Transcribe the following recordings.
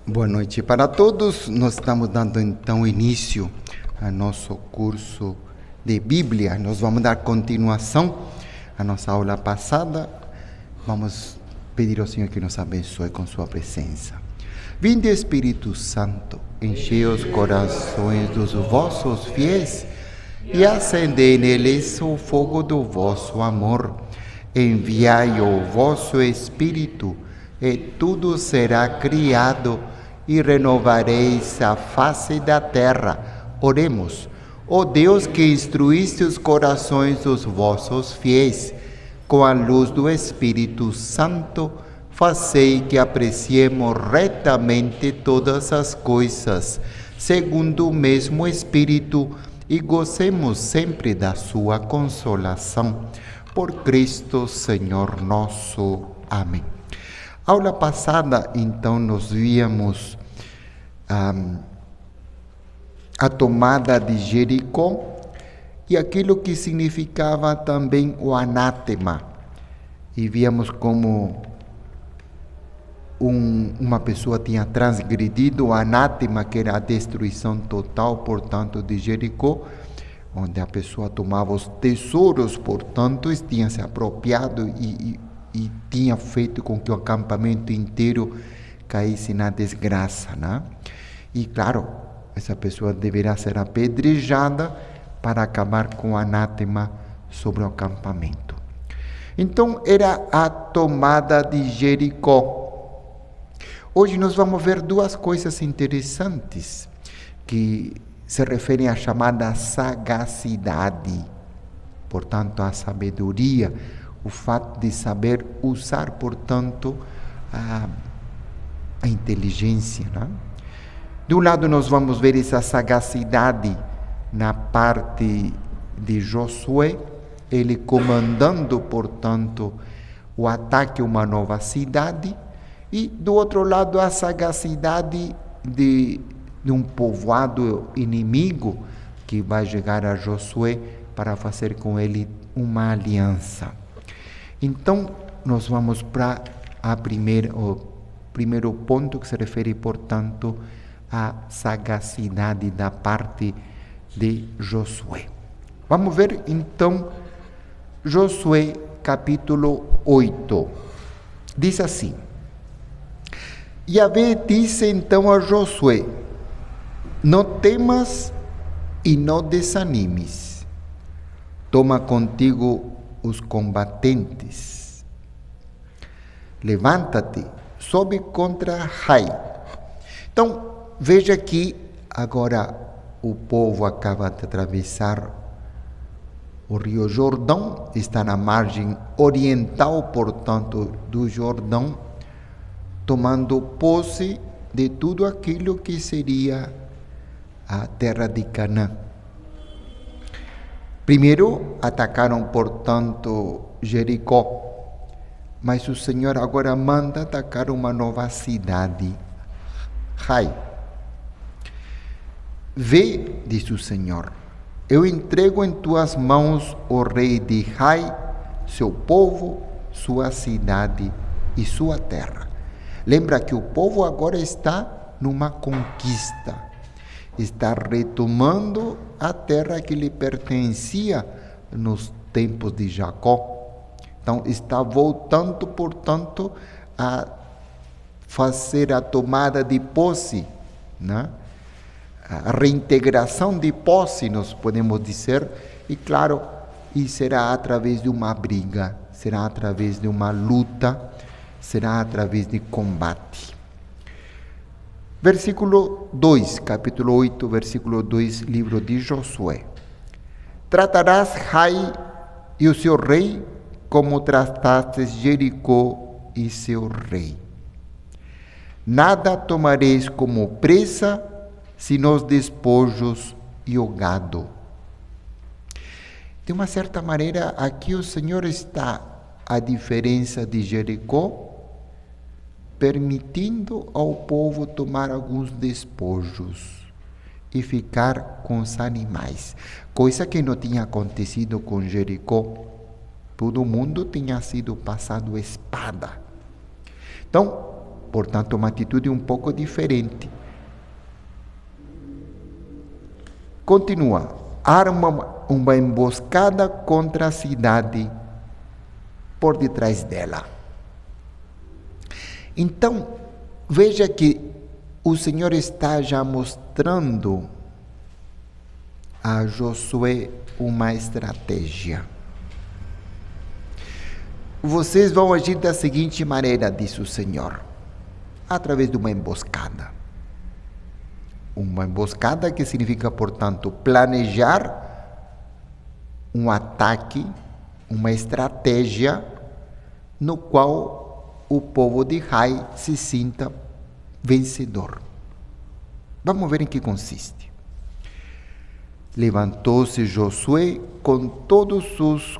Boa noite para todos. Nós estamos dando então início ao nosso curso de Bíblia. Nós vamos dar continuação à nossa aula passada. Vamos pedir ao Senhor que nos abençoe com sua presença. Vinde, Espírito Santo, enchei os corações dos vossos fiéis e acendei neles o fogo do vosso amor. Enviai o vosso Espírito e tudo será criado e renovareis a face da terra. Oremos. Ó Deus, que instruíste os corações dos vossos fiéis com a luz do Espírito Santo, fazei que apreciemos retamente todas as coisas, segundo o mesmo Espírito, e gozemos sempre da sua consolação. Por Cristo, Senhor nosso. Amém. Aula passada, então, nós víamos a tomada de Jericó e aquilo que significava também o anátema. E víamos como uma pessoa tinha transgredido o anátema, que era a destruição total, portanto, de Jericó, onde a pessoa tomava os tesouros, portanto, tinha se apropriado e tinha feito com que o acampamento inteiro caísse na desgraça, né? E claro, essa pessoa deverá ser apedrejada para acabar com o anátema sobre o acampamento. Então, era a tomada de Jericó. Hoje nós vamos ver duas coisas interessantes que se referem à chamada sagacidade, portanto, a sabedoria, o fato de saber usar, portanto, a inteligência, né? De um lado, nós vamos ver essa sagacidade na parte de Josué, ele comandando, portanto, o ataque a uma nova cidade, e do outro lado, a sagacidade de um povoado inimigo que vai chegar a Josué para fazer com ele uma aliança. Então, nós vamos para o primeiro ponto, que se refere, portanto, à sagacidade da parte de Josué. Vamos ver, então, Josué, capítulo 8. Diz assim: Yahvé disse então a Josué: não temas e não desanimes. Toma contigo os combatentes. Levanta-te, sobe contra Ai. Então, veja que agora o povo acaba de atravessar o rio Jordão, está na margem oriental, portanto, do Jordão, tomando posse de tudo aquilo que seria a terra de Canaã. Primeiro atacaram, portanto, Jericó, mas o Senhor agora manda atacar uma nova cidade, Ai. Vê, diz o Senhor, eu entrego em tuas mãos o rei de Ai, seu povo, sua cidade e sua terra. Lembra que o povo agora está numa conquista, está retomando a terra que lhe pertencia nos tempos de Jacó. Então, está voltando, portanto, a fazer a tomada de posse, né? A reintegração de posse, nós podemos dizer, e claro, e será através de uma briga, será através de uma luta, será através de combate. Versículo 2, capítulo 8, versículo 2, livro de Josué. Tratarás Ai e o seu rei como trataste Jericó e seu rei. Nada tomareis como presa, senão os despojos e o gado. De uma certa maneira, aqui o Senhor está, a diferença de Jericó, permitindo ao povo tomar alguns despojos e ficar com os animais, coisa que não tinha acontecido com Jericó. Todo mundo tinha sido passado espada. Então, Portanto, uma atitude um pouco diferente. Continua. Arma uma emboscada contra a cidade por detrás dela. Então, veja que o Senhor está já mostrando a Josué uma estratégia. Vocês vão agir da seguinte maneira, disse o Senhor, através de uma emboscada. Uma emboscada que significa, portanto, planejar um ataque, uma estratégia no qual o povo de Ai se sinta vencedor. Vamos ver em que consiste. Levantou-se Josué com todos os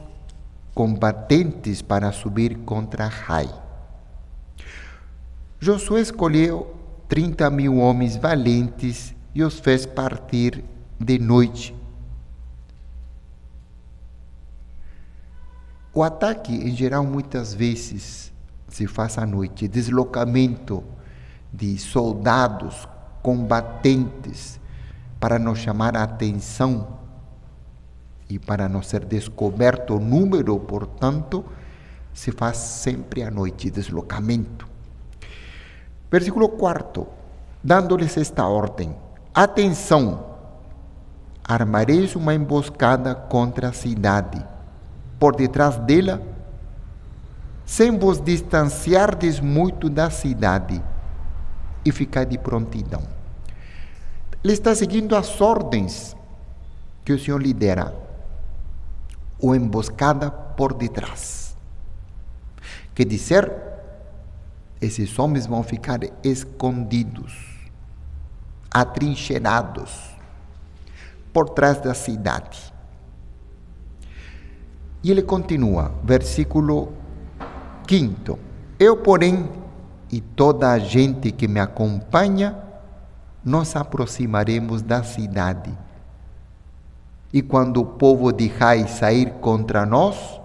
combatentes para subir contra Ai. Josué escolheu 30.000 homens valentes e os fez partir de noite. O ataque, em geral, muitas vezes se faz à noite. Deslocamento de soldados, combatentes, para não chamar a atenção e para não ser descoberto o número, portanto, se faz sempre à noite, deslocamento. Versículo 4, dando-lhes esta ordem: atenção, armareis uma emboscada contra a cidade, por detrás dela, sem vos distanciardes muito da cidade, e ficai de prontidão. Ele está seguindo as ordens que o Senhor lhe dera, ou emboscada por detrás. Quer dizer, esses homens vão ficar escondidos, atrincheirados, por trás da cidade. E ele continua, versículo 5. Eu, porém, e toda a gente que me acompanha, nos aproximaremos da cidade. E quando o povo de Ai sair contra nós,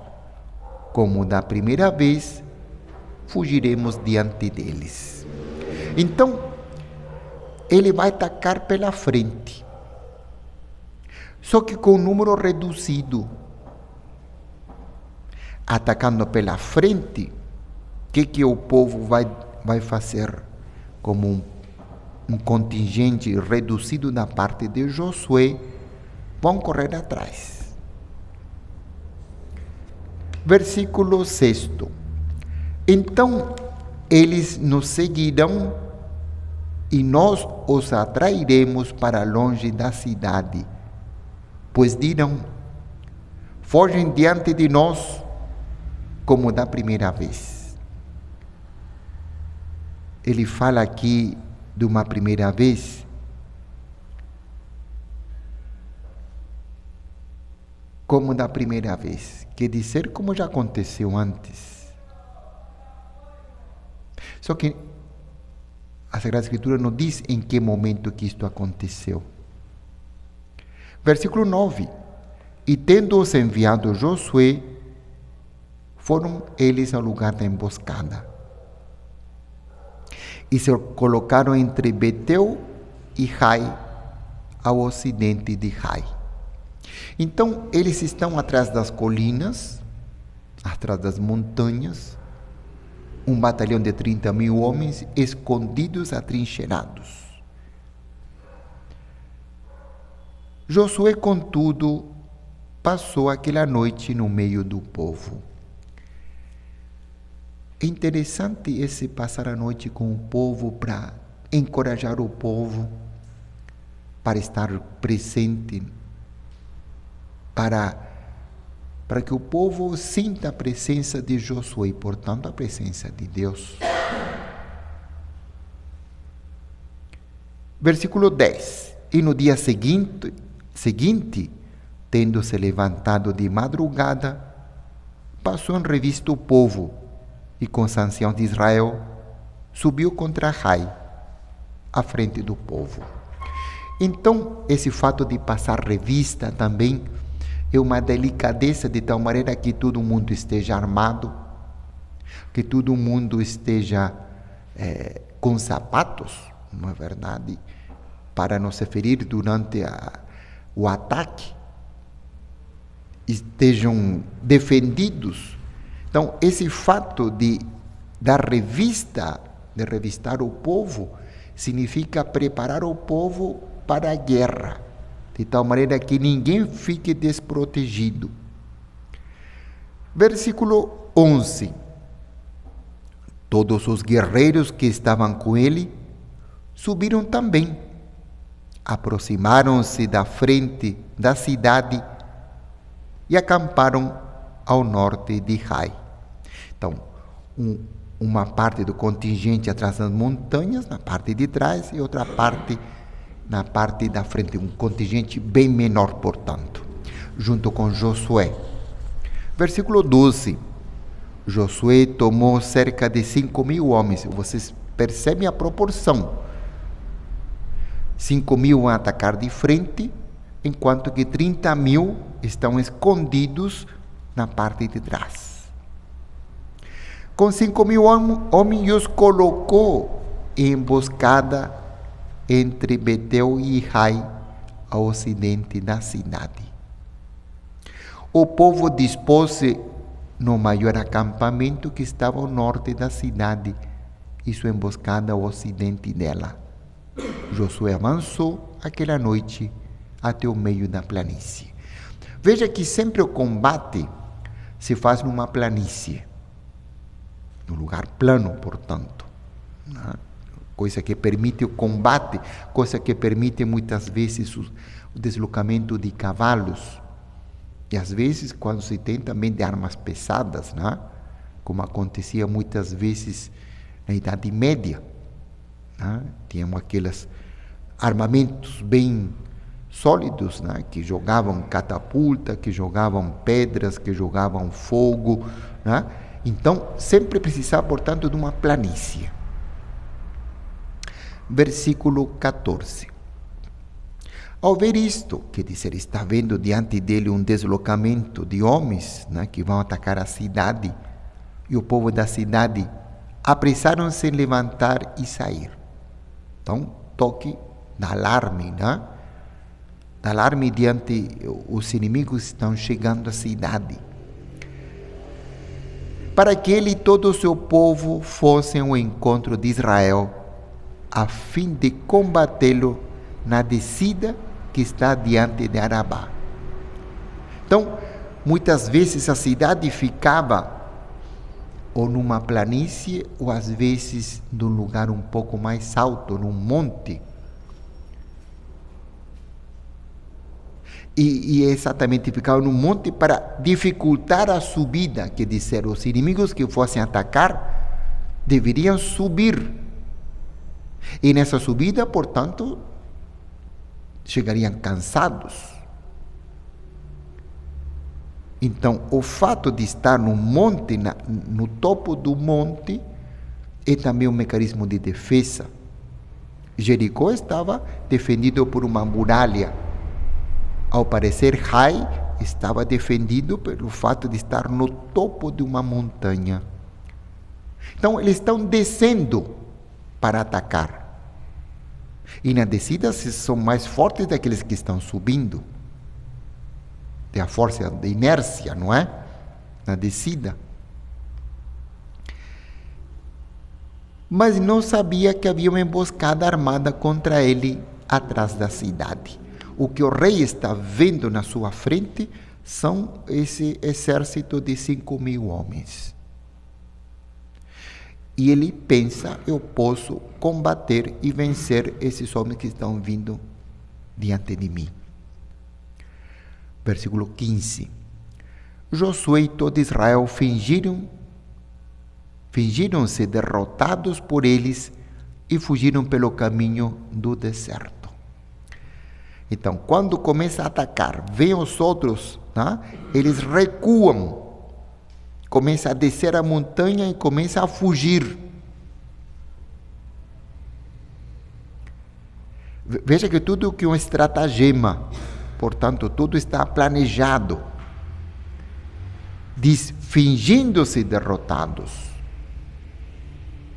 como da primeira vez, fugiremos diante deles. Então, ele vai atacar pela frente, só que com um número reduzido. Atacando pela frente, o que o povo vai fazer? Como um contingente reduzido da parte de Josué, vão correr atrás. Versículo 6. Então eles nos seguirão e nós os atrairemos para longe da cidade, pois dirão: fogem diante de nós como da primeira vez. Ele fala aqui de uma primeira vez, como da primeira vez, quer dizer como já aconteceu antes. Só que a Sagrada Escritura não diz em que momento que isto aconteceu. Versículo 9. E tendo-os enviado Josué, foram eles ao lugar da emboscada. E se colocaram entre Betel e Ai, ao ocidente de Ai. Então, eles estão atrás das colinas, atrás das montanhas, um batalhão de 30.000 homens escondidos, atrincheirados. Josué, contudo, passou aquela noite no meio do povo. É interessante esse passar a noite com o povo para encorajar o povo, para estar presente, para que o povo sinta a presença de Josué e, portanto, a presença de Deus. Versículo 10. E no dia seguinte, tendo se levantado de madrugada, passou em revista o povo e, com os anciãos de Israel, subiu contra Ai, à frente do povo. Então, esse fato de passar revista também é uma delicadeza, de tal maneira que todo mundo esteja armado, que todo mundo esteja com sapatos, não é verdade, para não se ferir durante o ataque, estejam defendidos. Então, esse fato de revistar o povo, significa preparar o povo para a guerra, de tal maneira que ninguém fique desprotegido. Versículo 11. Todos os guerreiros que estavam com ele subiram também, aproximaram-se da frente da cidade e acamparam ao norte de Hai. Então, uma parte do contingente atrás das montanhas, na parte de trás, e outra parte na parte da frente, um contingente bem menor, portanto, junto com Josué. Versículo 12. Josué tomou cerca de 5.000 homens. Vocês percebem a proporção. 5.000 vão atacar de frente, enquanto que 30.000 estão escondidos na parte de trás. Com 5.000 homens, os colocou em emboscada entre Betel e Hai, ao ocidente da cidade. O povo dispôs-se no maior acampamento que estava ao norte da cidade e sua emboscada ao ocidente dela. Josué avançou aquela noite até o meio da planície. Veja que sempre o combate se faz numa planície, num lugar plano, portanto, né? Coisa que permite o combate, coisa que permite muitas vezes o deslocamento de cavalos. E às vezes, quando se tem também de armas pesadas, né? Como acontecia muitas vezes na Idade Média, né? Tínhamos aqueles armamentos bem sólidos, né? Que jogavam catapulta, que jogavam pedras, que jogavam fogo, né? Então, sempre precisava, portanto, de uma planície. Versículo 14. Ao ver isto, quer dizer, está vendo diante dele um deslocamento de homens, né, que vão atacar a cidade, e o povo da cidade apressaram-se em levantar e sair. Então, toque de alarme, né? De alarme diante os inimigos estão chegando à cidade. Para que ele e todo o seu povo fossem ao encontro de Israel, a fim de combatê-lo na descida que está diante de Arabá. Então, muitas vezes a cidade ficava ou numa planície, ou às vezes num lugar um pouco mais alto, num monte. E exatamente ficava num monte para dificultar a subida, quer dizer, os inimigos que fossem atacar deveriam subir. E nessa subida, portanto, chegariam cansados. Então, o fato de estar no monte, no topo do monte, é também um mecanismo de defesa. Jericó estava defendido por uma muralha. Ao parecer, Hai estava defendido pelo fato de estar no topo de uma montanha. Então, eles estão descendo para atacar. E na descida são mais fortes daqueles que estão subindo. Tem a força de inércia, não é? Na descida. Mas não sabia que havia uma emboscada armada contra ele atrás da cidade. O que o rei está vendo na sua frente são esse exército de 5.000 homens. E ele pensa, eu posso combater e vencer esses homens que estão vindo diante de mim. Versículo 15. Josué e todo Israel fingiram-se derrotados por eles e fugiram pelo caminho do deserto. Então, quando começa a atacar, vêm os outros, né? Eles recuam. Começa a descer a montanha e começa a fugir. Veja que tudo que é um estratagema, portanto, tudo está planejado. Diz, fingindo-se derrotados.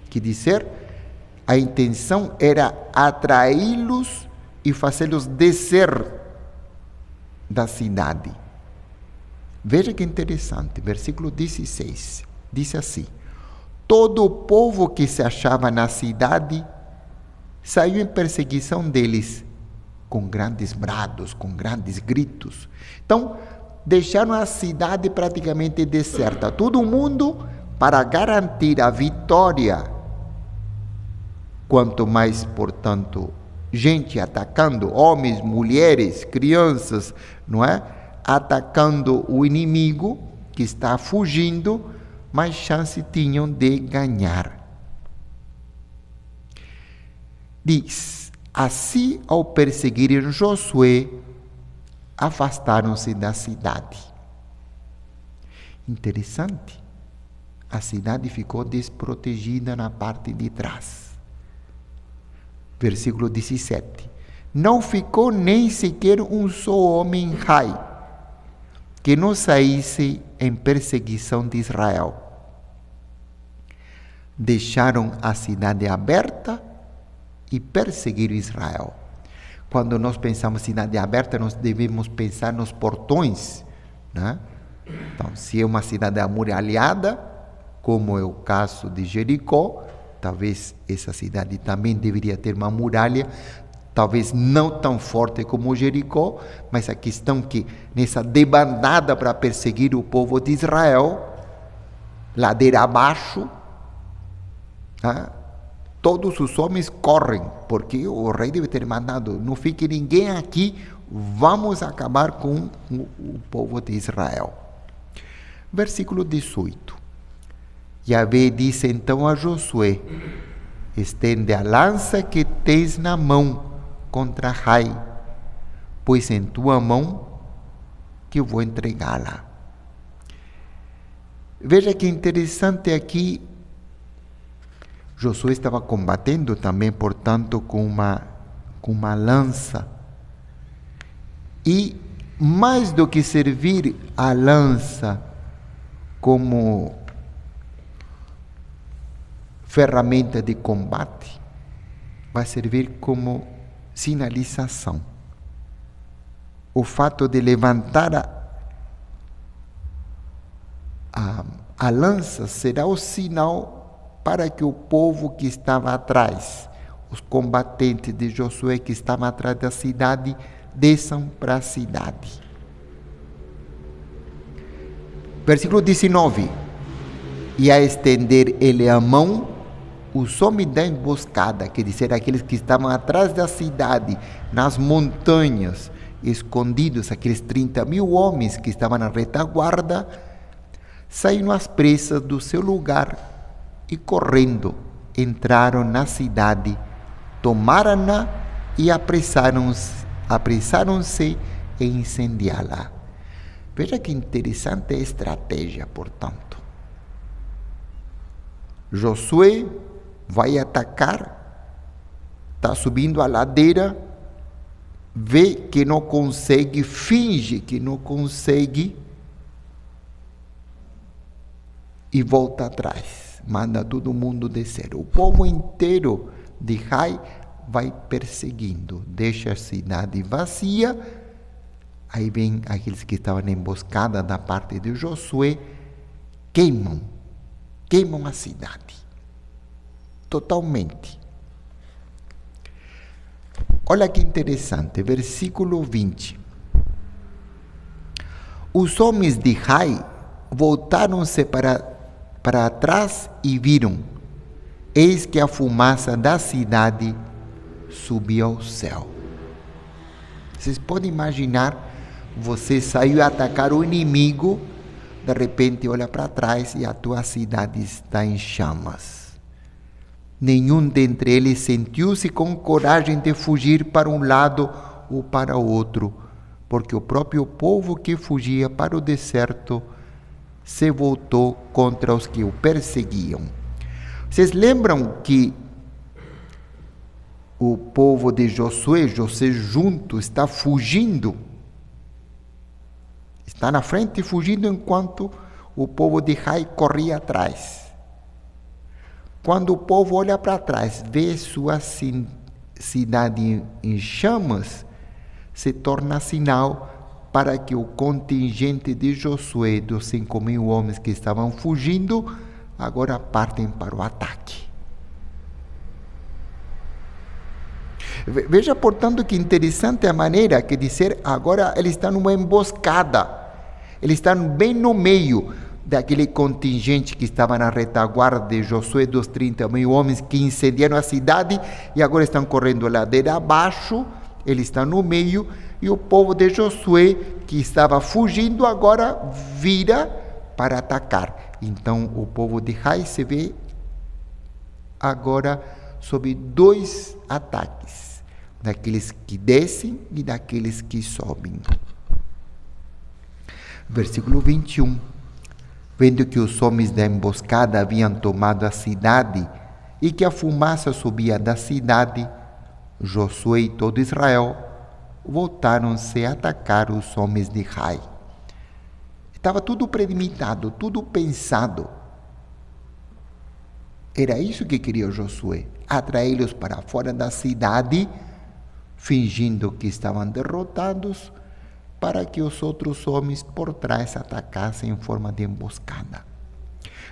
Quer dizer, A intenção era atraí-los e fazê-los descer da cidade. Veja que interessante, versículo 16, diz assim: todo o povo que se achava na cidade saiu em perseguição deles, com grandes brados, com grandes gritos. Então, deixaram a cidade praticamente deserta. Todo mundo para garantir a vitória. Quanto mais, portanto, gente atacando, homens, mulheres, crianças, não é? Atacando o inimigo que está fugindo, mais chance tinham de ganhar. Diz: assim, ao perseguirem Josué, afastaram-se da cidade. Interessante. A cidade ficou desprotegida na parte de trás. Versículo 17. Não ficou nem sequer um só homem em Ai, que não saísse em perseguição de Israel. Deixaram a cidade aberta e perseguiram Israel. Quando nós pensamos em cidade aberta, nós devemos pensar nos portões, né? Então, se é uma cidade amuralhada, como é o caso de Jericó, talvez essa cidade também deveria ter uma muralha, talvez não tão forte como Jericó, mas a questão que nessa debandada para perseguir o povo de Israel, ladeira abaixo, né? Todos os homens correm, porque o rei deve ter mandado: não fique ninguém aqui, vamos acabar com o povo de Israel. Versículo 18. Yahvé disse então a Josué: estende a lança que tens na mão contra Ai, pois em tua mão que eu vou entregá-la. Veja que interessante aqui. Josué estava combatendo também, portanto, com uma lança. E mais do que servir a lança como ferramenta de combate, vai servir como sinalização. O fato de levantar a lança será o sinal para que o povo que estava atrás, os combatentes de Josué que estavam atrás da cidade, desçam para a cidade. Versículo 19. E a estender ele a mão, os homens da emboscada, quer dizer, aqueles que estavam atrás da cidade, nas montanhas, escondidos, aqueles 30.000 homens que estavam na retaguarda, saíram às pressas do seu lugar e correndo entraram na cidade, tomaram-na e apressaram-se em incendiá-la. Veja que interessante a estratégia, portanto. Josué vai atacar, está subindo a ladeira, vê que não consegue, finge que não consegue e volta atrás. Manda todo mundo descer. O povo inteiro de Ai vai perseguindo, deixa a cidade vazia. Aí vem aqueles que estavam na emboscada da parte de Josué, queimam a cidade, totalmente. Olha que interessante, versículo 20. Os homens de Ai voltaram-se para trás e viram, eis que a fumaça da cidade subia ao céu. Vocês podem imaginar, você saiu a atacar o inimigo, de repente olha para trás e a tua cidade está em chamas. Nenhum dentre eles sentiu-se com coragem de fugir para um lado ou para o outro, porque o próprio povo que fugia para o deserto se voltou contra os que o perseguiam. Vocês lembram que o povo de Josué junto, está fugindo? Está na frente fugindo enquanto o povo de Ai corria atrás. Quando o povo olha para trás, vê sua cidade em chamas, se torna sinal para que o contingente de Josué, dos 5.000 homens que estavam fugindo, agora partem para o ataque. Veja, portanto, que interessante a maneira que dizer, agora eles estão numa emboscada. Eles estão bem no meio daquele contingente que estava na retaguarda de Josué, dos 30.000 homens que incendiaram a cidade e agora estão correndo ladeira abaixo. Eles estão no meio e o povo de Josué, que estava fugindo, agora vira para atacar. Então o povo de Ai se vê agora sob dois ataques, daqueles que descem e daqueles que sobem. Versículo 21. Vendo que os homens da emboscada haviam tomado a cidade e que a fumaça subia da cidade, Josué e todo Israel voltaram-se a atacar os homens de Ai. Estava tudo premeditado, tudo pensado. Era isso que queria Josué, atraí-los para fora da cidade, fingindo que estavam derrotados, para que os outros homens por trás atacassem em forma de emboscada.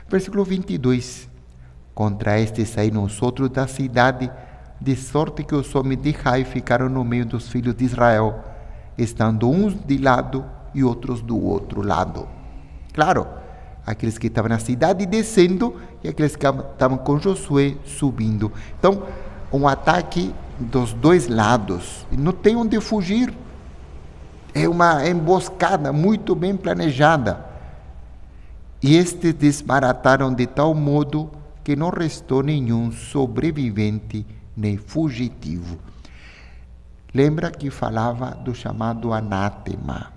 Versículo 22. Contra este saíram os outros da cidade, de sorte que os homens de Ai ficaram no meio dos filhos de Israel, estando uns de lado e outros do outro lado. Claro, aqueles que estavam na cidade descendo e aqueles que estavam com Josué subindo. Então, um ataque dos dois lados. Não tem onde fugir. É uma emboscada muito bem planejada. E estes desbarataram de tal modo que não restou nenhum sobrevivente nem fugitivo. Lembra que falava do chamado anátema.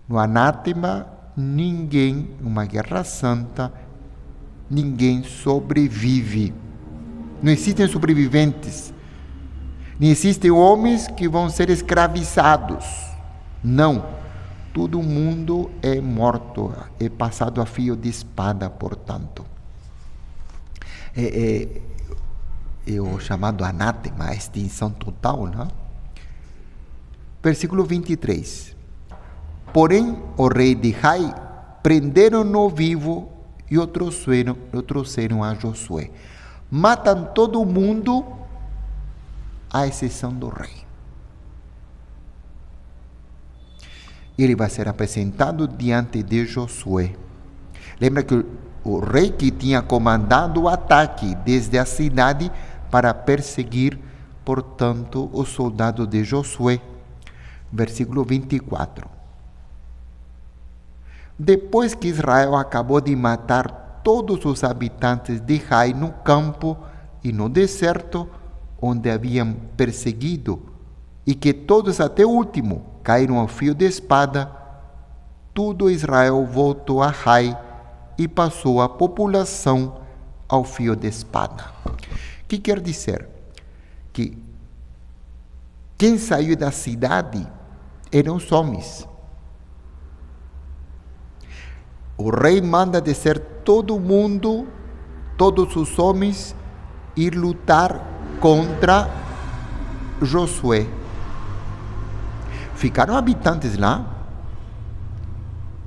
No anátema, ninguém, numa guerra santa, ninguém sobrevive. Não existem sobreviventes. Nem existem homens que vão ser escravizados. Não. Todo mundo é morto, é passado a fio de espada, portanto. É o chamado anátema, a extinção total, não? Versículo 23. Porém, o rei de Ai prenderam-no vivo e o trouxeram a Josué. Matam todo mundo, à exceção do rei. Ele vai ser apresentado diante de Josué. Lembra que o rei que tinha comandado o ataque desde a cidade para perseguir, portanto, os soldados de Josué. Versículo 24. Depois que Israel acabou de matar todos os habitantes de Ai no campo e no deserto, onde haviam perseguido, e que todos até o último caíram ao fio de espada, todo Israel voltou a Ai e passou a população ao fio de espada. O que quer dizer? Que quem saiu da cidade eram os homens. O rei manda descer todo mundo, todos os homens, ir lutar contra Josué. Ficaram habitantes lá,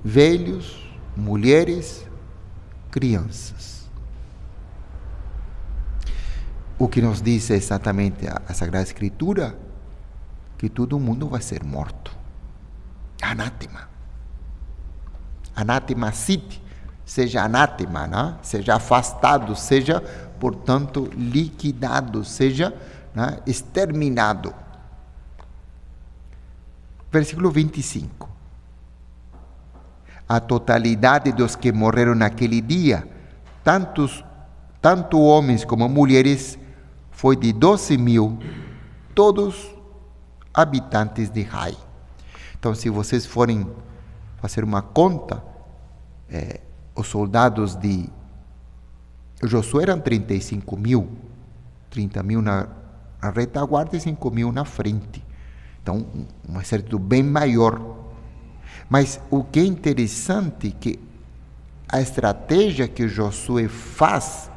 velhos, mulheres, crianças. O que nos diz exatamente a Sagrada Escritura? Que todo mundo vai ser morto. Anátema. Anátema sit, seja anátema, né? Seja afastado, seja, portanto, liquidado, seja, né, exterminado. Versículo 25. A totalidade dos que morreram naquele dia, tanto homens como mulheres, foi de 12.000, todos habitantes de Ai. Então, se vocês forem fazer uma conta, os soldados de Josué eram 35.000, 30.000 na retaguarda e 5.000 na frente. Então, um exército bem maior. Mas o que é interessante é que a estratégia que Josué faz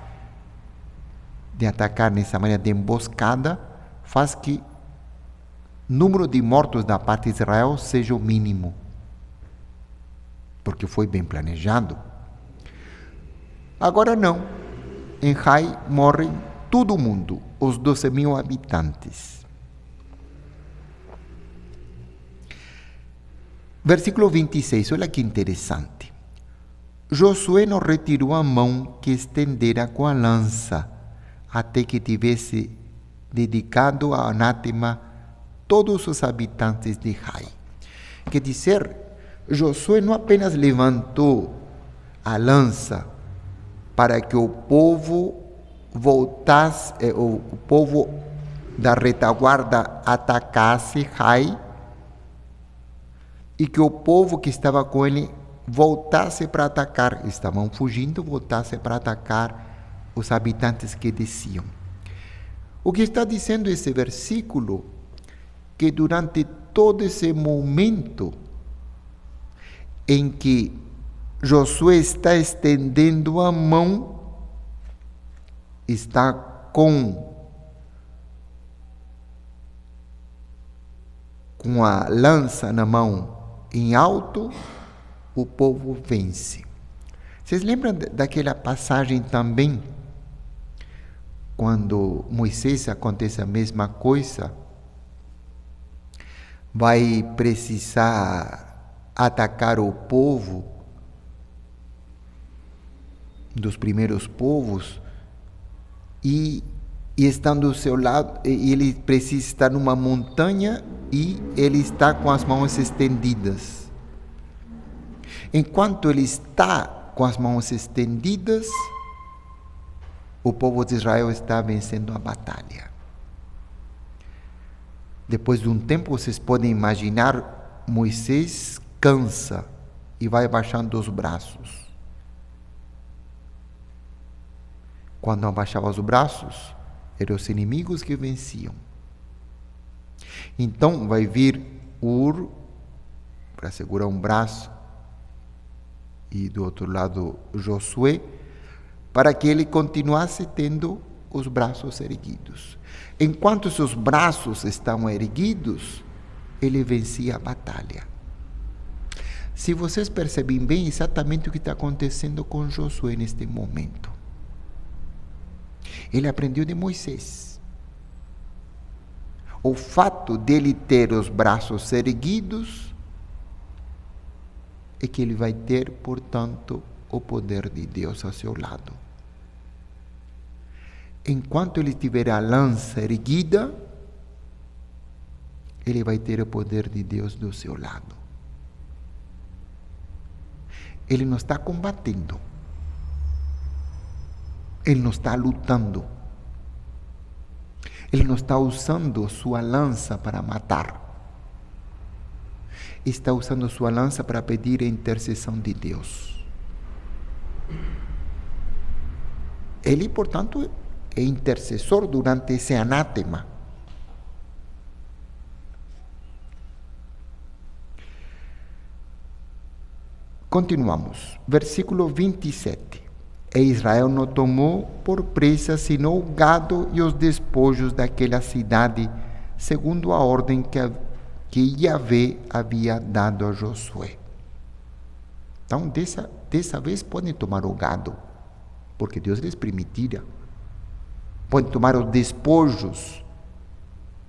de atacar nessa maneira de emboscada, faz que o número de mortos da parte de Israel seja o mínimo, porque foi bem planejado. Agora não. Em Hai morrem todo mundo, os 12.000 habitantes. Versículo 26, olha que interessante. Josué não retirou a mão que estendera com a lança, até que tivesse dedicado a anátema todos os habitantes de Hai. Quer dizer, Josué não apenas levantou a lança para que o povo voltasse, o povo da retaguarda atacasse Hai, e que o povo que estava com ele voltasse para atacar, estavam fugindo, voltasse para atacar os habitantes que desciam. O que está dizendo esse versículo? Que durante todo esse momento em que Josué está estendendo a mão, está com a lança na mão em alto, o povo vence. Vocês lembram daquela passagem também, quando Moisés acontece a mesma coisa? Vai precisar atacar o povo, dos primeiros povos, e estando do seu lado, ele precisa estar numa montanha e ele está com as mãos estendidas. Enquanto ele está com as mãos estendidas, o povo de Israel está vencendo a batalha. Depois de um tempo, vocês podem imaginar, Moisés cansa e vai baixando os braços. Quando abaixava os braços, eram os inimigos que venciam. Então vai vir Ur para segurar um braço e do outro lado Josué, para que ele continuasse tendo os braços erguidos. Enquanto seus braços estavam erguidos, ele vencia a batalha. Se vocês percebem bem, exatamente o que está acontecendo com Josué neste momento. Ele aprendeu de Moisés. O fato dele ter os braços erguidos é que ele vai ter, portanto, o poder de Deus ao seu lado. Enquanto ele tiver a lança erguida, ele vai ter o poder de Deus do seu lado. Ele não está combatendo. Ele não está lutando. Ele não está usando sua lança para matar. Está usando sua lança para pedir a intercessão de Deus. Ele, portanto, é intercessor durante esse anátema. Continuamos. Versículo 27. E Israel não tomou por presa senão o gado e os despojos daquela cidade, segundo a ordem que Yahvé havia dado a Josué. Então, dessa vez podem tomar o gado, porque Deus lhes permitira. Podem tomar os despojos.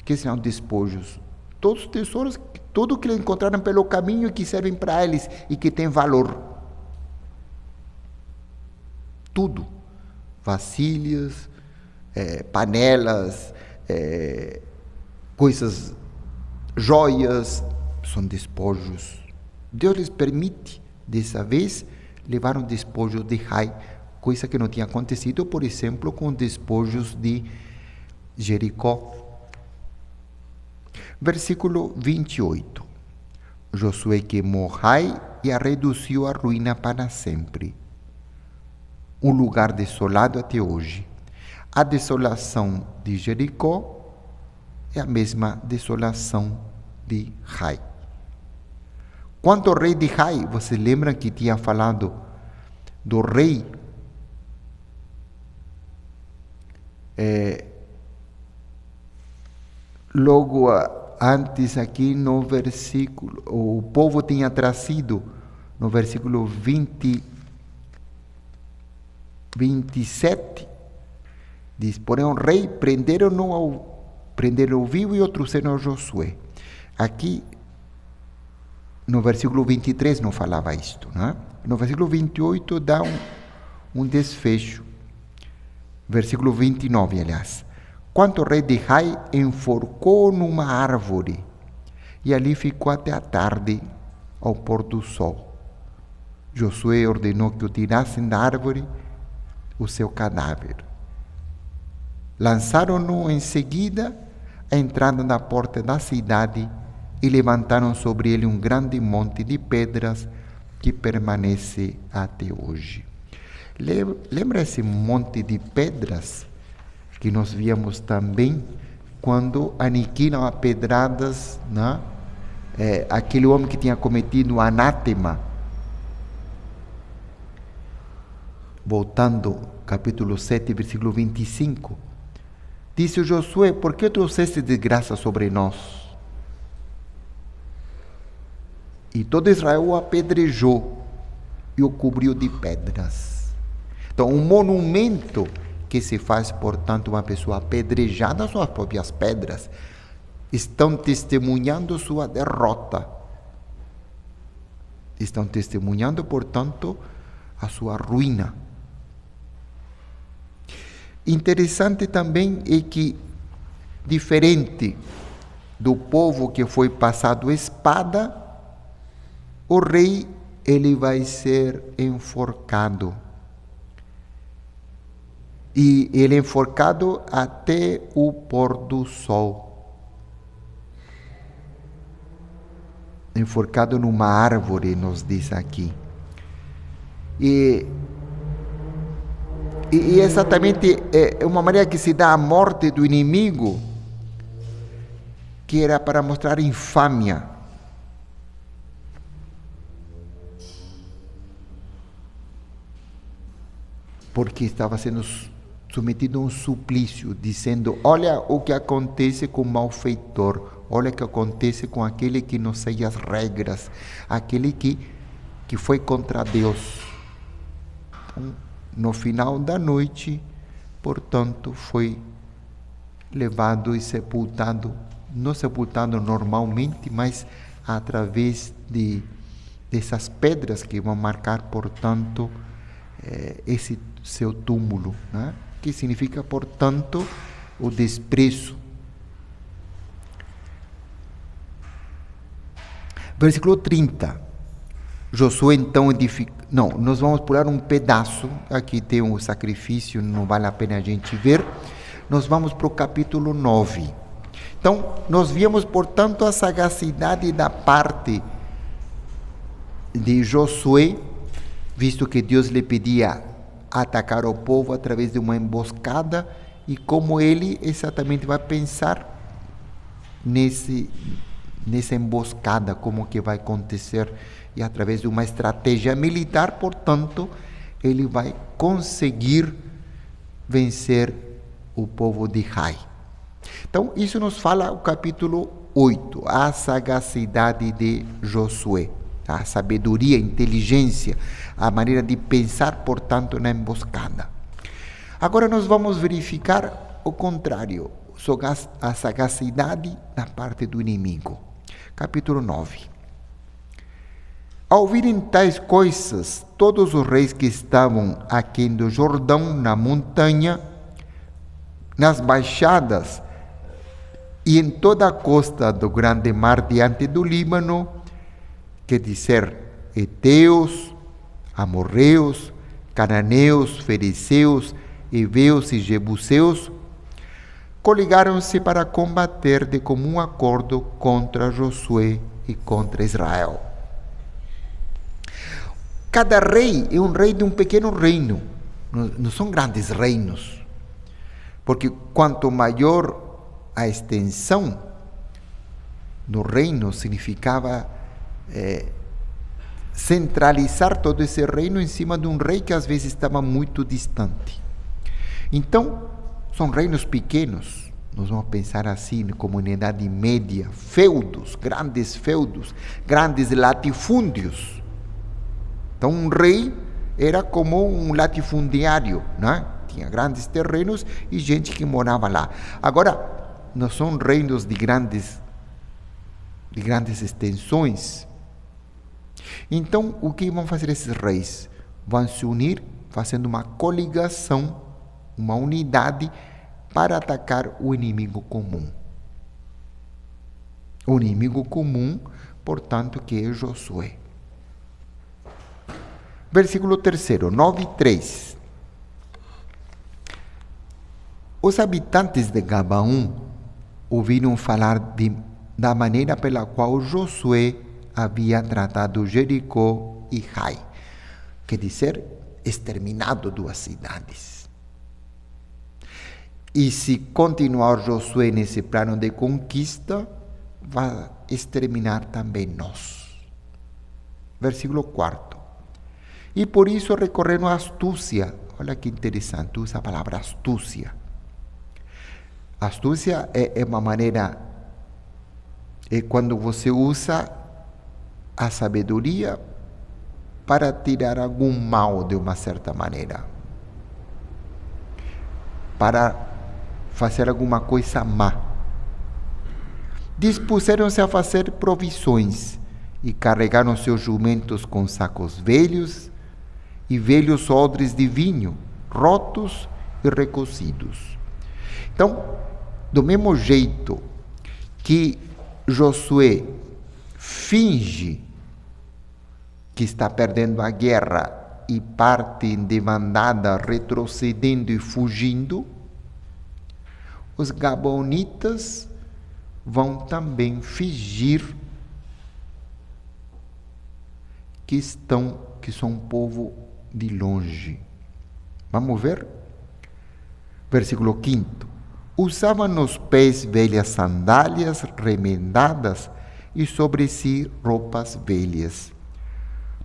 O que são despojos? Todos os tesouros, tudo que eles encontraram pelo caminho e que servem para eles e que tem valor. Tudo. Vasilhas, panelas, coisas, joias, são despojos. Deus lhes permite, dessa vez, levar um despojo de Hai, coisa que não tinha acontecido, por exemplo, com despojos de Jericó. Versículo 28. Josué queimou Hai e a reduziu à ruína para sempre. Um lugar desolado até hoje. A desolação de Jericó é a mesma desolação de Hai. Quanto ao rei de Hai, você lembra que tinha falado do rei Logo antes aqui no versículo, o povo tinha trazido, no versículo 27, diz, porém o rei prenderam-o vivo e o trouxeram a Josué. Aqui, no versículo 23 não falava isto, né? No versículo 28 dá um desfecho. Versículo 29, aliás. Quanto o rei de Ai enforcou numa árvore e ali ficou até a tarde, ao pôr do sol. Josué ordenou que o tirassem da árvore o seu cadáver. Lançaram-no em seguida à entrada da porta da cidade e levantaram sobre ele um grande monte de pedras que permanece até hoje. Lembra esse monte de pedras que nós víamos também quando aniquilam a pedradas, né? Aquele homem que tinha cometido o anátema? Voltando, capítulo 7, versículo 25. Disse Josué, por que trouxeste desgraça sobre nós? E todo Israel o apedrejou e o cobriu de pedras. Então, um monumento que se faz, portanto, uma pessoa apedrejada às suas próprias pedras, estão testemunhando sua derrota. Estão testemunhando, portanto, a sua ruína. Interessante também é que, diferente do povo que foi passado espada, o rei, ele vai ser enforcado. E ele é enforcado até o pôr do sol. Enforcado numa árvore, nos diz aqui. E exatamente é uma maneira que se dá a morte do inimigo, que era para mostrar infâmia. Porque estava sendo submetido a um suplício, dizendo, olha o que acontece com o malfeitor, olha o que acontece com aquele que não segue as regras, aquele que foi contra Deus. Então, no final da noite, portanto, foi levado e sepultado, não sepultado normalmente, mas através dessas pedras que vão marcar, portanto, esse seu túmulo, né? Que significa, portanto, o desprezo. Versículo 30. Josué então edificou. Não, nós vamos pular um pedaço. Aqui tem um sacrifício, não vale a pena a gente ver. Nós vamos para o capítulo 9. Então, nós vimos, portanto, a sagacidade da parte de Josué, visto que Deus lhe pedia atacar o povo através de uma emboscada, e como ele exatamente vai pensar nessa emboscada, como que vai acontecer, e através de uma estratégia militar, portanto, ele vai conseguir vencer o povo de Ai. Então, isso nos fala o capítulo 8, a sagacidade de Josué. A sabedoria, a inteligência, a maneira de pensar, portanto, na emboscada. Agora nós vamos verificar o contrário, a sagacidade da parte do inimigo. Capítulo 9. Ao ouvirem tais coisas, todos os reis que estavam aquém do Jordão, na montanha, nas baixadas e em toda a costa do grande mar diante do Líbano, quer dizer, heteus, amorreus, cananeus, fariseus, heveus e jebuseus, coligaram-se para combater de comum acordo contra Josué e contra Israel. Cada rei é um rei de um pequeno reino, não são grandes reinos, porque quanto maior a extensão do reino, significava centralizar todo esse reino em cima de um rei que às vezes estava muito distante. Então, são reinos pequenos. Nós vamos pensar assim, como na Idade Média, feudos, grandes latifúndios. Então, um rei era como um latifundiário, né? Tinha grandes terrenos e gente que morava lá. Agora, não são reinos de grandes extensões. Então, o que vão fazer esses reis? Vão se unir, fazendo uma coligação, uma unidade, para atacar o inimigo comum. O inimigo comum, portanto, que é Josué. Versículo 3, 9:3. Os habitantes de Gabaon ouviram falar da maneira pela qual Josué havia tratado Jericó e Ai, quer dizer, exterminado 2 cidades. E se continuar Josué nesse plano de conquista, vai exterminar também nós. Versículo 4. E por isso recorreram à astúcia. Olha que interessante, usa a palavra astúcia. Astúcia é uma maneira, é quando você usa a sabedoria para tirar algum mal de uma certa maneira, para fazer alguma coisa má. Dispuseram-se a fazer provisões e carregaram seus jumentos com sacos velhos e velhos odres de vinho, rotos e recocidos. Então, do mesmo jeito que Josué finge que está perdendo a guerra e parte em debandada, retrocedendo e fugindo, os gabaonitas vão também fingir que são um povo de longe. Vamos ver? Versículo 5. Usavam nos pés velhas sandálias remendadas e sobre si roupas velhas.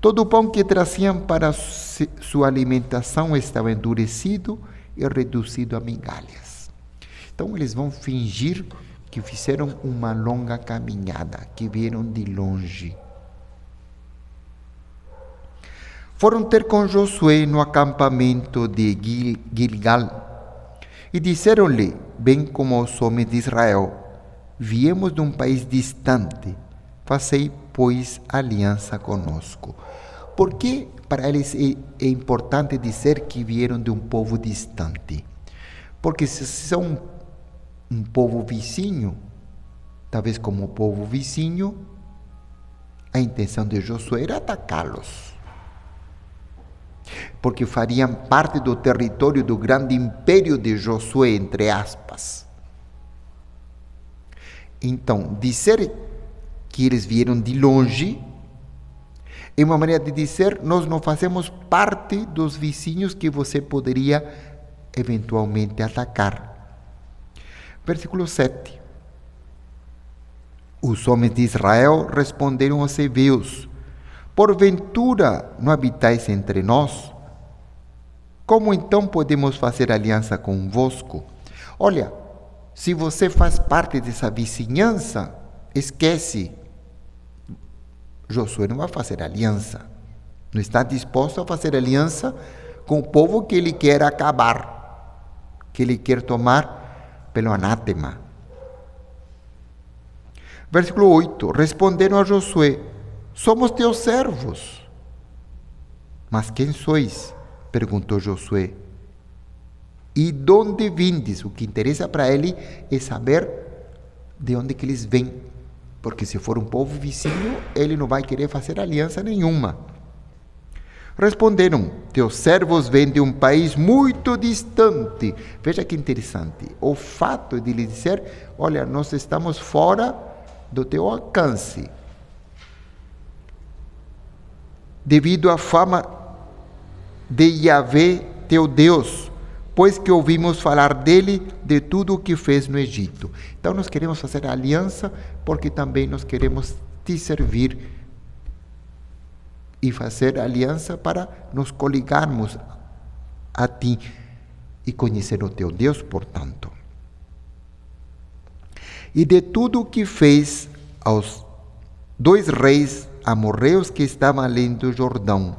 Todo o pão que traziam para sua alimentação estava endurecido e reduzido a migalhas. Então eles vão fingir que fizeram uma longa caminhada, que vieram de longe. Foram ter com Josué no acampamento de Gilgal e disseram-lhe, bem como os homens de Israel: viemos de um país distante, fazei, pois, aliança conosco. Por que para eles é importante dizer que vieram de um povo distante? Porque se são um povo vizinho, talvez como povo vizinho, a intenção de Josué era atacá-los, porque fariam parte do território do grande império de Josué, entre aspas. Então, dizer que eles vieram de longe é uma maneira de dizer: nós não fazemos parte dos vizinhos que você poderia eventualmente atacar. Versículo 7. Os homens de Israel responderam aos heveus: porventura não habitais entre nós? Como então podemos fazer aliança convosco? Olha, se você faz parte dessa vizinhança, esquece. Josué não vai fazer aliança. Não está disposto a fazer aliança com o povo que ele quer acabar, que ele quer tomar pelo anátema. Versículo 8. Responderam a Josué: somos teus servos. Mas quem sois? Perguntou Josué. E de onde vindes? O que interessa para ele é saber de onde que eles vêm. Porque se for um povo vizinho, ele não vai querer fazer aliança nenhuma. Responderam: teus servos vêm de um país muito distante. Veja que interessante. O fato de lhe dizer: olha, nós estamos fora do teu alcance, devido à fama de Yahvé, teu Deus, pois que ouvimos falar dele, de tudo o que fez no Egito. Então nós queremos fazer aliança porque também nós queremos te servir e fazer aliança para nos coligarmos a ti. e conhecer o teu Deus, portanto. E de tudo o que fez aos 2 reis amorreus que estavam além do Jordão.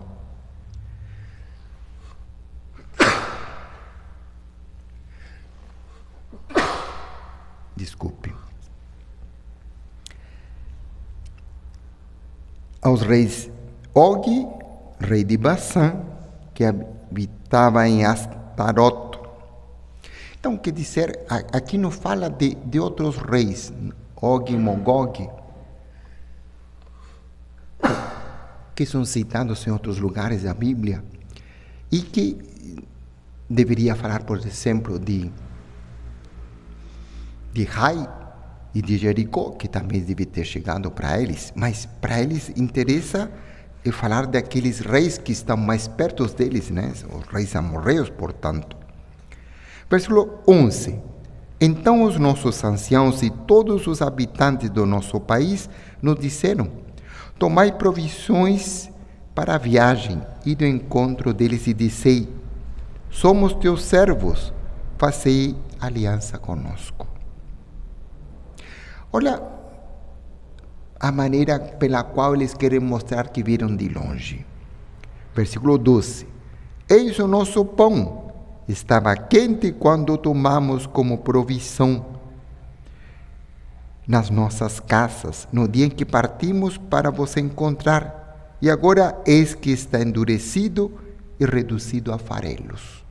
Desculpe. Aos reis Og, rei de Bassã, que habitava em Astarote. Então, quer dizer, aqui não fala de outros reis, Og e Magog, que são citados em outros lugares da Bíblia, e que deveria falar, por exemplo, de Rai e de Jericó, que também deve ter chegado para eles, mas para eles interessa falar daqueles reis que estão mais perto deles, né? Os reis amorreus, portanto. Versículo 11. Então os nossos anciãos e todos os habitantes do nosso país nos disseram: tomai provisões para a viagem, e do encontro deles e dizei: somos teus servos, fazei aliança conosco. Olha a maneira pela qual eles querem mostrar que viram de longe. Versículo 12. Eis o nosso pão, estava quente quando tomamos como provisão nas nossas casas, no dia em que partimos para vos encontrar, e agora eis que está endurecido e reduzido a farelos.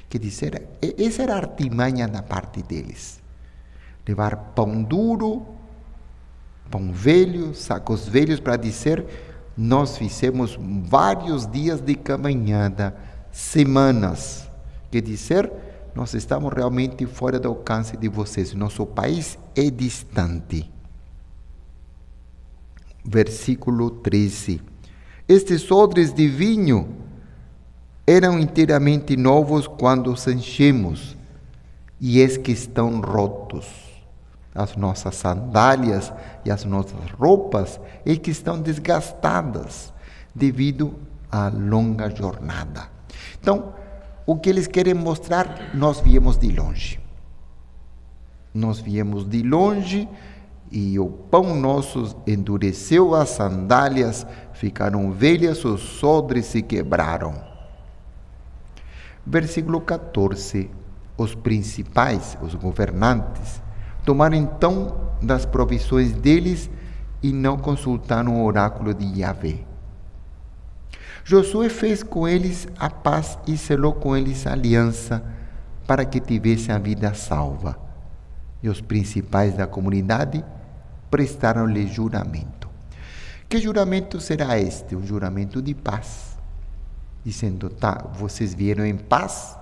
Quer dizer, essa era a artimanha da parte deles. Levar pão duro, pão velho, sacos velhos, para dizer: nós fizemos vários dias de caminhada, semanas. Quer dizer, nós estamos realmente fora do alcance de vocês. Nosso país é distante. Versículo 13. Estes odres de vinho eram inteiramente novos quando os enchemos, e eis que estão rotos. As nossas sandálias e as nossas roupas é que estão desgastadas devido à longa jornada. Então, o que eles querem mostrar, nós viemos de longe. Nós viemos de longe e o pão nosso endureceu, as sandálias ficaram velhas, os odres se quebraram. Versículo 14. Os principais, os governantes, tomaram então das provisões deles e não consultaram o oráculo de Yahvé. Josué fez com eles a paz e selou com eles a aliança para que tivessem a vida salva. E os principais da comunidade prestaram-lhe juramento. Que juramento será este? Um juramento de paz. Dizendo: tá, vocês vieram em paz,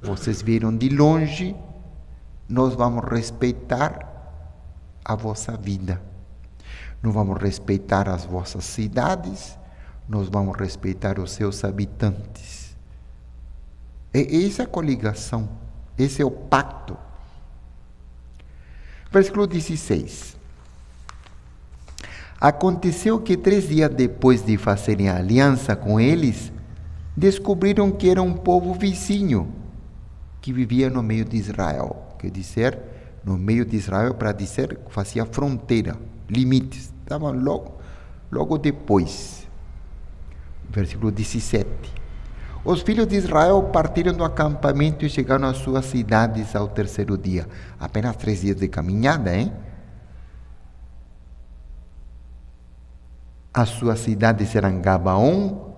vocês vieram de longe, nós vamos respeitar a vossa vida, nós vamos respeitar as vossas cidades, nós vamos respeitar os seus habitantes. Essa é a coligação, esse é o pacto. Versículo 16. Aconteceu que 3 dias depois de fazerem a aliança com eles, descobriram que era um povo vizinho que vivia no meio de Israel. Quer dizer, no meio de Israel, para dizer, fazia fronteira, limites. Estavam logo depois. Versículo 17. Os filhos de Israel partiram do acampamento e chegaram às suas cidades ao 3º dia. Apenas 3 dias de caminhada, hein? As suas cidades eram Gabaon,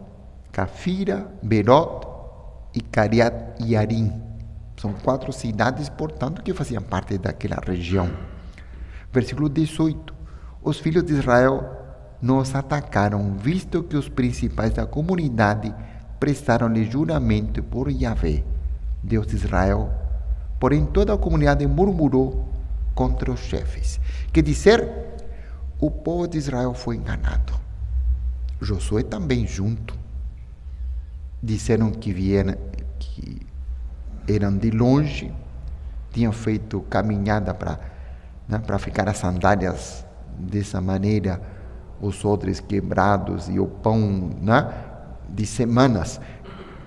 Cafira, Berot e Cariat Yarim. São 4 cidades, portanto, que faziam parte daquela região. Versículo 18. Os filhos de Israel nos atacaram, visto que os principais da comunidade prestaram-lhe juramento por Yahvé, Deus de Israel. Porém, toda a comunidade murmurou contra os chefes. Quer dizer, o povo de Israel foi enganado. Josué também junto. Disseram que eram de longe, tinham feito caminhada para ficar as sandálias dessa maneira, os odres quebrados e o pão de semanas,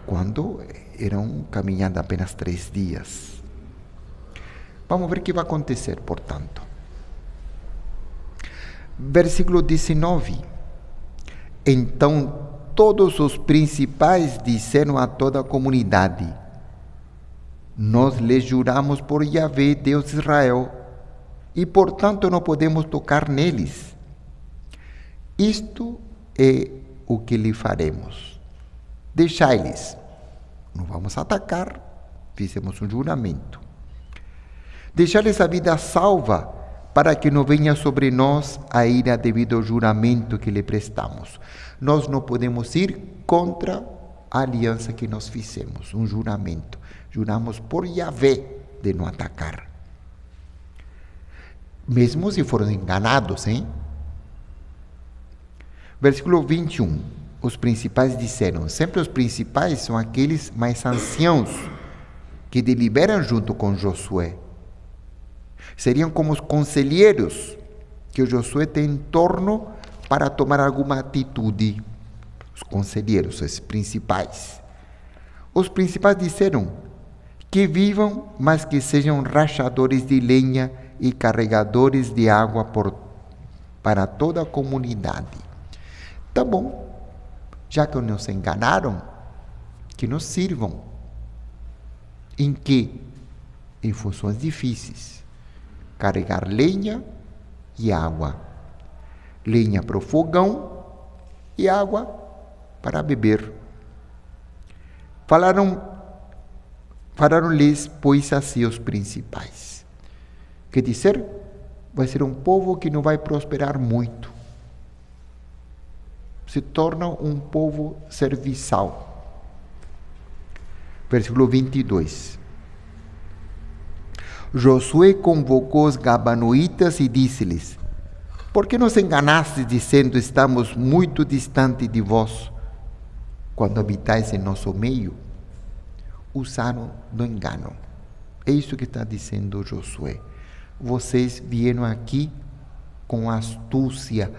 quando era uma caminhada de apenas 3 dias. Vamos ver o que vai acontecer, portanto. Versículo 19. Então todos os principais disseram a toda a comunidade: nós lhes juramos por Yahvé, Deus de Israel, e portanto não podemos tocar neles. Isto é o que lhe faremos. Deixai-lhes. Não vamos atacar, fizemos um juramento. Deixai-lhes a vida salva, para que não venha sobre nós a ira devido ao juramento que lhe prestamos. Nós não podemos ir contra a aliança que nós fizemos, um juramento. Juramos por Yahvé de não atacar. Mesmo se foram enganados, hein? Versículo 21. Os principais disseram, sempre os principais são aqueles mais anciãos que deliberam junto com Josué. Seriam como os conselheiros que o Josué tem em torno para tomar alguma atitude. Os conselheiros, os principais. Os principais disseram que vivam, mas que sejam rachadores de lenha e carregadores de água para toda a comunidade. Tá bom, já que nos enganaram, que nos sirvam. Em que? Em funções difíceis. Carregar lenha e água. Lenha para o fogão e água para beber. Falaram-lhes, pois, assim os principais. Quer dizer, vai ser um povo que não vai prosperar muito. Se torna um povo serviçal. Versículo 22. Josué convocou os Gabaonitas e disse-lhes: por que nos enganastes dizendo estamos muito distante de vós, quando habitais em nosso meio? Usaram do engano. É isso que está dizendo Josué. Vocês vieram aqui com astúcia,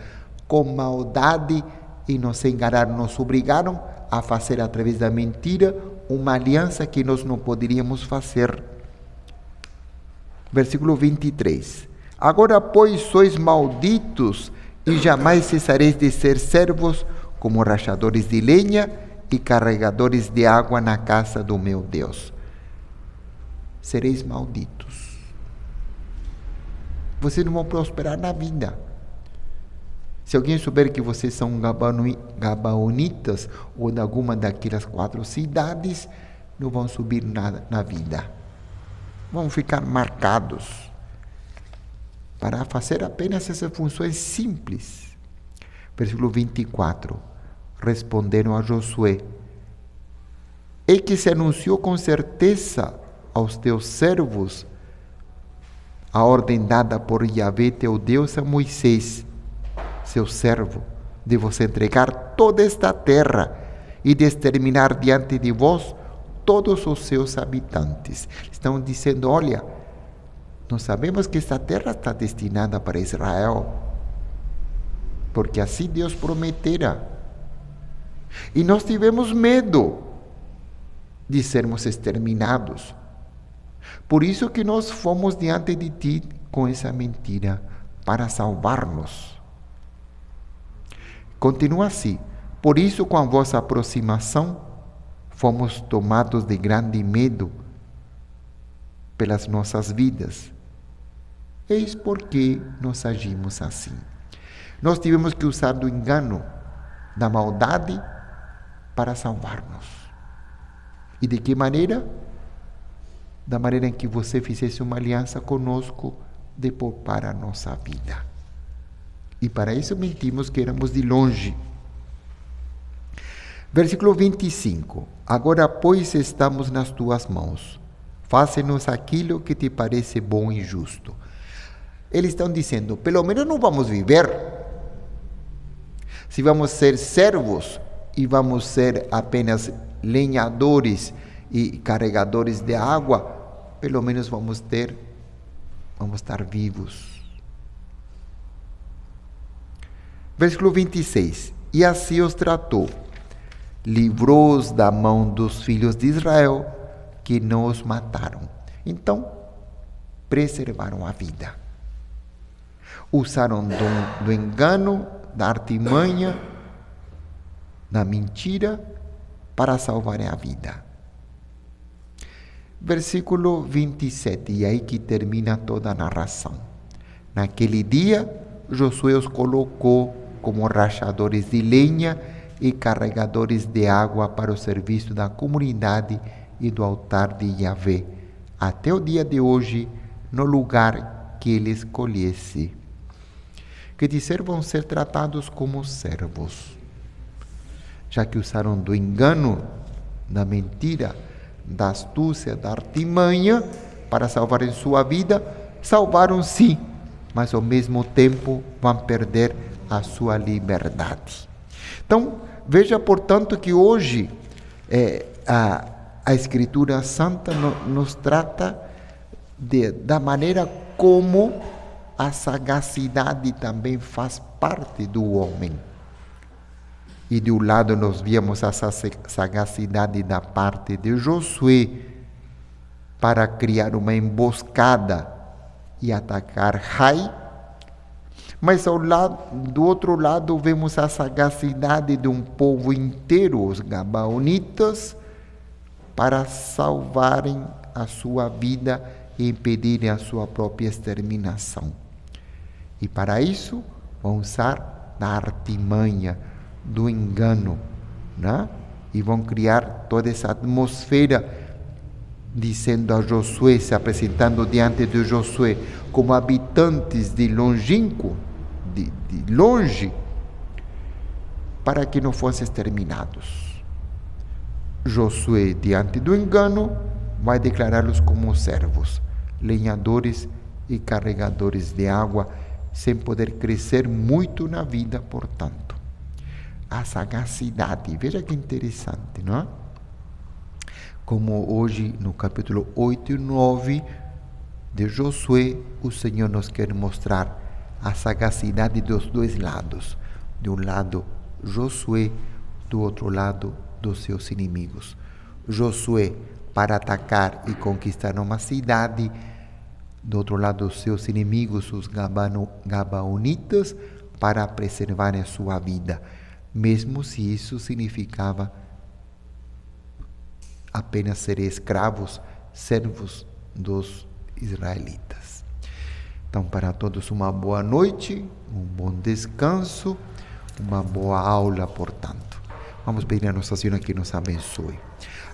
com maldade e nos enganaram, nos obrigaram a fazer através da mentira uma aliança que nós não poderíamos fazer. Versículo 23. Agora, pois, sois malditos e jamais cesareis de ser servos como rachadores de lenha e carregadores de água na casa do meu Deus. Sereis malditos. Vocês não vão prosperar na vida. Se alguém souber que vocês são Gabaonitas ou de alguma daquelas 4 cidades, não vão subir nada na vida. Vão ficar marcados para fazer apenas essas funções simples. Versículo 24. Responderam a Josué: é que se anunciou com certeza aos teus servos a ordem dada por Yahvé teu Deus a Moisés, seu servo, de vos entregar toda esta terra e de exterminar diante de vós todos os seus habitantes. Estão dizendo: olha, nós sabemos que esta terra está destinada para Israel, porque assim Deus prometera. E nós tivemos medo de sermos exterminados. Por isso que nós fomos diante de ti com essa mentira, para salvar-nos. Continua assim: por isso, com a vossa aproximação, fomos tomados de grande medo pelas nossas vidas. Eis porque nós agimos assim. Nós tivemos que usar do engano, da maldade, para salvar-nos. E de que maneira? Da maneira em que você fizesse uma aliança conosco de poupar a nossa vida. E para isso mentimos que éramos de longe. Versículo 25. Agora, pois, estamos nas tuas mãos. Faze-nos aquilo que te parece bom e justo. Eles estão dizendo: pelo menos não vamos viver. Se vamos ser servos e vamos ser apenas lenhadores e carregadores de água, pelo menos vamos estar vivos. Versículo 26. E assim os tratou. livrou-os da mão dos filhos de Israel, que não os mataram. Então, preservaram a vida. Usaram do engano, da artimanha, da mentira, para salvarem a vida. Versículo 27, e aí que termina toda a narração. Naquele dia, Josué os colocou como rachadores de lenha e carregadores de água para o serviço da comunidade e do altar de Yahvé, até o dia de hoje, no lugar que ele escolhesse. Quer dizer, vão ser tratados como servos, já que usaram do engano, da mentira, da astúcia, da artimanha, para salvarem sua vida. Salvaram sim, mas ao mesmo tempo vão perder a sua liberdade. Então, veja, portanto, que hoje a Escritura Santa nos trata da maneira como a sagacidade também faz parte do homem. E de um lado nós víamos essa sagacidade da parte de Josué para criar uma emboscada e atacar Ai. Mas do outro lado vemos a sagacidade de um povo inteiro, os Gabaonitas, para salvarem a sua vida e impedirem a sua própria exterminação. E para isso vão usar da artimanha, do engano, né? E vão criar toda essa atmosfera, dizendo a Josué, se apresentando diante de Josué como habitantes de longínquo, de longe, para que não fossem exterminados. Josué, diante do engano, vai declará-los como servos, lenhadores e carregadores de água, sem poder crescer muito na vida, portanto. A sagacidade, veja que interessante, não é? Como hoje, no capítulo 8 e 9 de Josué, o Senhor nos quer mostrar a sagacidade dos dois lados. De um lado, Josué, do outro lado, dos seus inimigos. Josué para atacar e conquistar uma cidade, do outro lado, os seus inimigos, os Gabaonitas, para preservarem a sua vida, mesmo se isso significava apenas ser escravos, servos dos israelitas. Então, para todos, uma boa noite, um bom descanso, uma boa aula, portanto. Vamos pedir a Nossa Senhora que nos abençoe.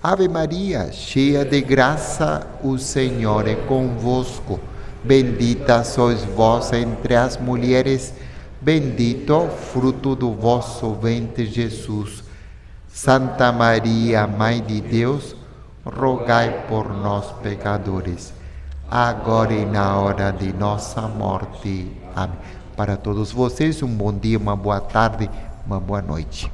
Ave Maria, cheia de graça, o Senhor é convosco. Bendita sois vós entre as mulheres, bendito o fruto do vosso ventre, Jesus. Santa Maria, Mãe de Deus, rogai por nós, pecadores, agora e na hora de nossa morte. Amém. Para todos vocês, um bom dia, uma boa tarde, uma boa noite.